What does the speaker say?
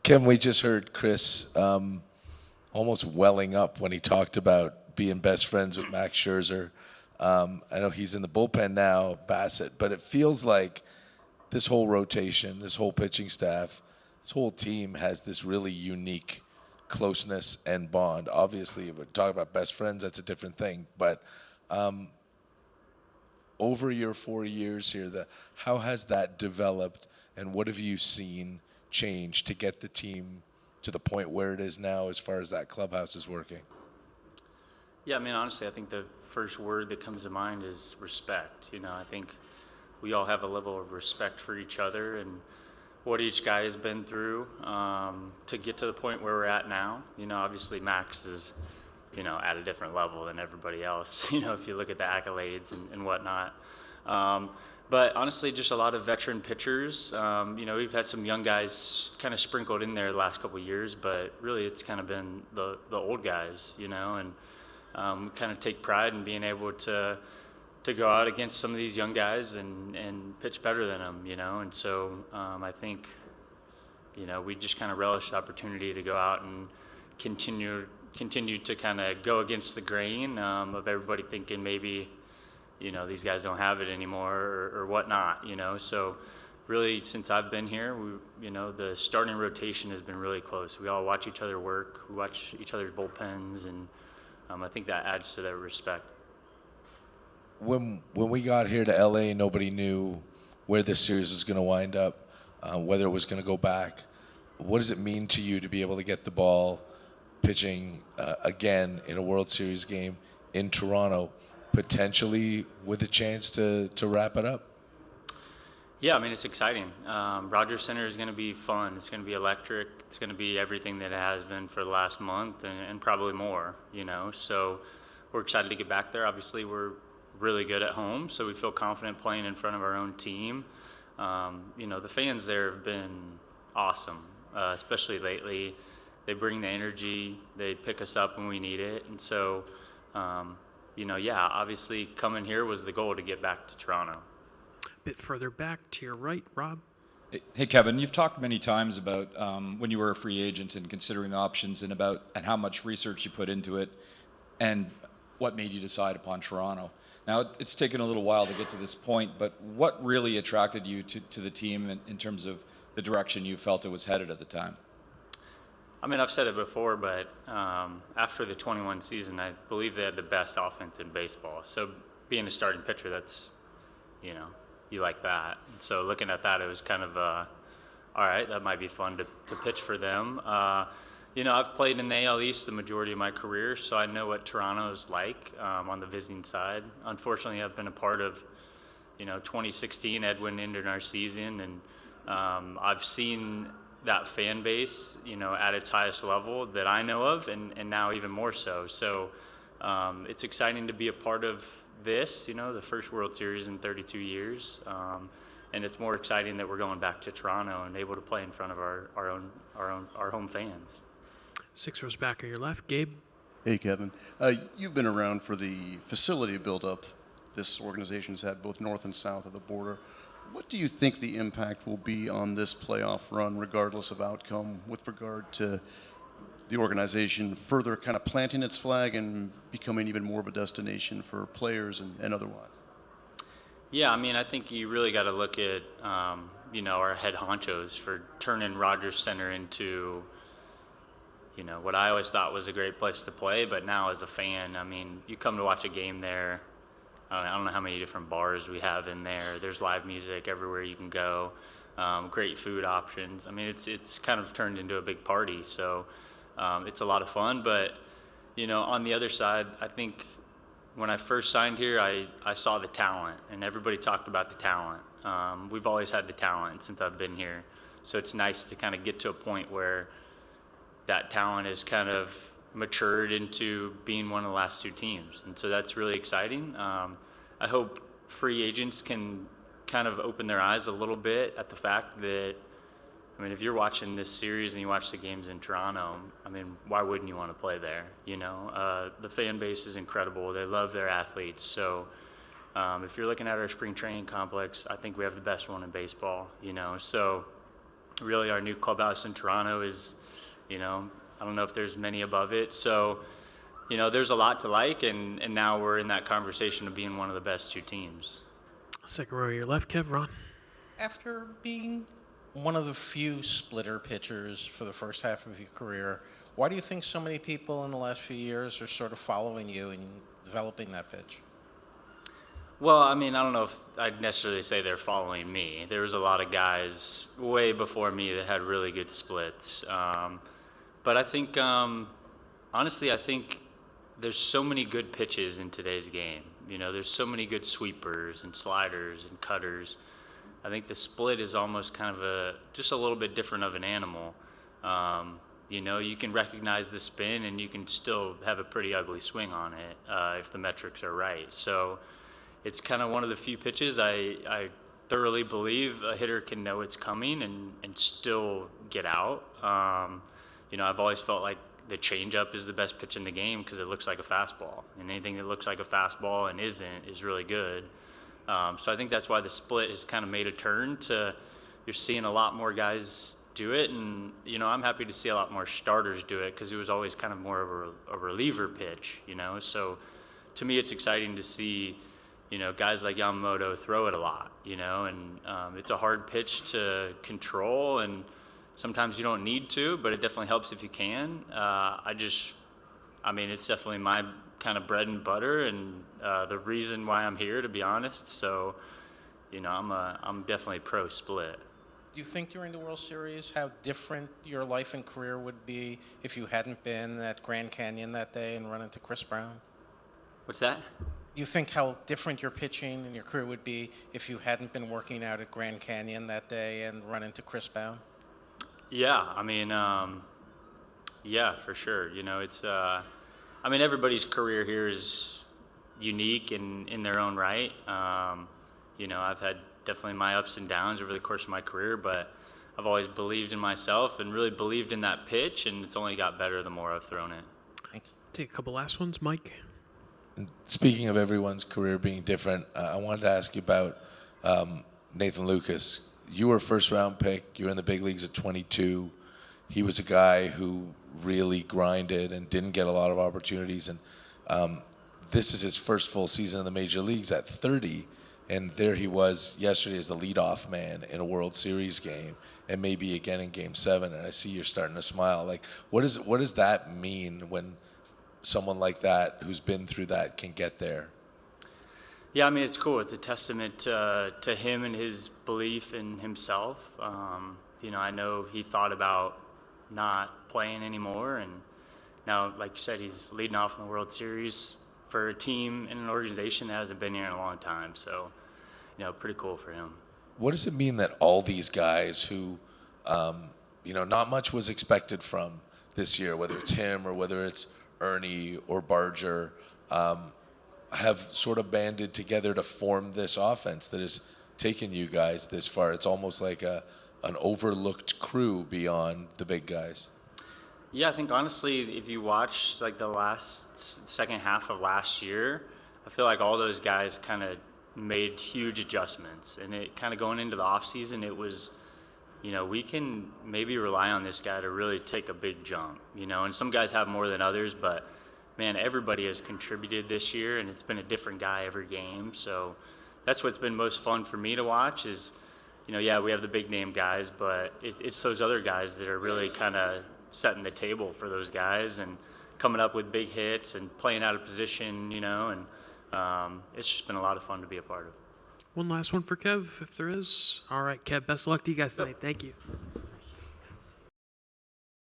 Kim, we just heard Chris almost welling up when he talked about being best friends with Max Scherzer. I know he's in the bullpen now, Bassett, but it feels like this whole rotation, this whole pitching staff, this whole team has this really unique closeness and bond. Obviously, if we're talking about best friends, that's a different thing. But over your 4 years here, how has that developed, and what have you seen change to get the team to the point where it is now as far as that clubhouse is working? Yeah, I mean, honestly, I think the first word that comes to mind is respect. I think we all have a level of respect for each other and what each guy has been through to get to the point where we're at now. Obviously Max is, at a different level than everybody else, if you look at the accolades and whatnot. But honestly, just a lot of veteran pitchers. We've had some young guys kind of sprinkled in there the last couple of years, but really it's kind of been the old guys, and we kind of take pride in being able to go out against some of these young guys and pitch better than them, and so I think, we just kind of relish the opportunity to go out and continue to kind of go against the grain of everybody thinking maybe, these guys don't have it anymore or whatnot, so really since I've been here, the starting rotation has been really close. We all watch each other work, we watch each other's bullpens, and I think that adds to that respect. When we got here to LA, nobody knew where this series was going to wind up, whether it was going to go back. What does it mean to you to be able to get the ball pitching again in a World Series game in Toronto, potentially with a chance to wrap it up? Yeah, I mean, it's exciting. Rogers Center is going to be fun. It's going to be electric. It's going to be everything that it has been for the last month and probably more, So we're excited to get back there. Obviously, we're really good at home, so we feel confident playing in front of our own team. The fans there have been awesome, especially lately. They bring the energy. They pick us up when we need it. And so, obviously coming here was the goal to get back to Toronto. Bit further back to your right, Rob. Hey, Kevin, you've talked many times about when you were a free agent and considering options and how much research you put into it and what made you decide upon Toronto. Now, it's taken a little while to get to this point, but what really attracted you to the team in terms of the direction you felt it was headed at the time? I mean, I've said it before, but after the 21 season, I believe they had the best offense in baseball. So being a starting pitcher, that's, you like that. And so looking at that, it was kind of, all right, that might be fun to pitch for them. I've played in the AL East the majority of my career, so I know what Toronto is like on the visiting side. Unfortunately, I've been a part of, 2016 Edwin ended our season, and I've seen that fan base, at its highest level that I know of, and now even more so. So it's exciting to be a part of this, the first World Series in 32 years. And it's more exciting that we're going back to Toronto and able to play in front of our home fans. 6 rows back on your left, Gabe. Hey, Kevin. You've been around for the facility buildup this organization's had both north and south of the border. What do you think the impact will be on this playoff run, regardless of outcome, with regard to the organization further kind of planting its flag and becoming even more of a destination for players and otherwise? Yeah, I mean, I think you really got to look at, our head honchos for turning Rogers Center into, what I always thought was a great place to play. But now as a fan, I mean, you come to watch a game there. I don't know how many different bars we have in there. There's live music everywhere you can go. Great food options. I mean, it's kind of turned into a big party. So it's a lot of fun. But, on the other side, I think when I first signed here, I saw the talent, and everybody talked about the talent. We've always had the talent since I've been here. So it's nice to kind of get to a point where that talent is kind of matured into being one of the last two teams. And so that's really exciting. I hope free agents can kind of open their eyes a little bit at the fact that, I mean, if you're watching this series and you watch the games in Toronto, I mean, why wouldn't you want to play there? The fan base is incredible. They love their athletes. So if you're looking at our spring training complex, I think we have the best one in baseball, So really our new clubhouse in Toronto is, I don't know if there's many above it. So, there's a lot to like, and now we're in that conversation of being one of the best 2 teams. Second row to your left, Kev. Ron. After being one of the few splitter pitchers for the first half of your career, why do you think so many people in the last few years are sort of following you and developing that pitch? Well, I don't know if I'd necessarily say they're following me. There was a lot of guys way before me that had really good splits. But I think, honestly, I think there's so many good pitches in today's game. There's so many good sweepers and sliders and cutters. I think the split is almost kind of just a little bit different of an animal. You can recognize the spin and you can still have a pretty ugly swing on it if the metrics are right. So it's kind of one of the few pitches I thoroughly believe a hitter can know it's coming and still get out. I've always felt like the changeup is the best pitch in the game because it looks like a fastball, and anything that looks like a fastball and isn't is really good. So I think that's why the split has kind of made a turn to you're seeing a lot more guys do it, and I'm happy to see a lot more starters do it because it was always kind of more of a reliever pitch. So to me it's exciting to see guys like Yamamoto throw it a lot, and it's a hard pitch to control, and sometimes you don't need to, but it definitely helps if you can. It's definitely my kind of bread and butter, and the reason why I'm here, to be honest. So, I'm definitely pro split. Do you think during the World Series how different your life and career would be if you hadn't been at Grand Canyon that day and run into Chris Brown? What's that? Do you think how different your pitching and your career would be if you hadn't been working out at Grand Canyon that day and run into Chris Brown? Yeah, yeah, for sure. It's, everybody's career here is unique in their own right. I've had definitely my ups and downs over the course of my career, but I've always believed in myself and really believed in that pitch, and it's only got better the more I've thrown it. Thank you. Take a couple last ones, Mike. Speaking of everyone's career being different, I wanted to ask you about Nathan Lucas. You were a first-round pick. You were in the big leagues at 22. He was a guy who really grinded and didn't get a lot of opportunities. And this is his first full season in the major leagues at 30. And there he was yesterday as the leadoff man in a World Series game, and maybe again in Game 7. And I see you're starting to smile. Like, what does that mean when someone like that who's been through that can get there? Yeah, it's cool. It's a testament to him and his belief in himself. I know he thought about not playing anymore, and now, like you said, he's leading off in the World Series for a team and an organization that hasn't been here in a long time. So, pretty cool for him. What does it mean that all these guys who, not much was expected from this year, whether it's him or whether it's Ernie or Barger, have sort of banded together to form this offense that has taken you guys this far? It's almost like an overlooked crew beyond the big guys. Yeah, I think honestly, if you watch like the second half of last year, I feel like all those guys kind of made huge adjustments, and it kind of going into the off season, it was, we can maybe rely on this guy to really take a big jump, and some guys have more than others, but man, everybody has contributed this year, and it's been a different guy every game. So that's what's been most fun for me to watch is, yeah, we have the big name guys, but it's those other guys that are really kind of setting the table for those guys and coming up with big hits and playing out of position, and it's just been a lot of fun to be a part of. One last one for Kev, if there is. All right, Kev, best of luck to you guys tonight. Thank you.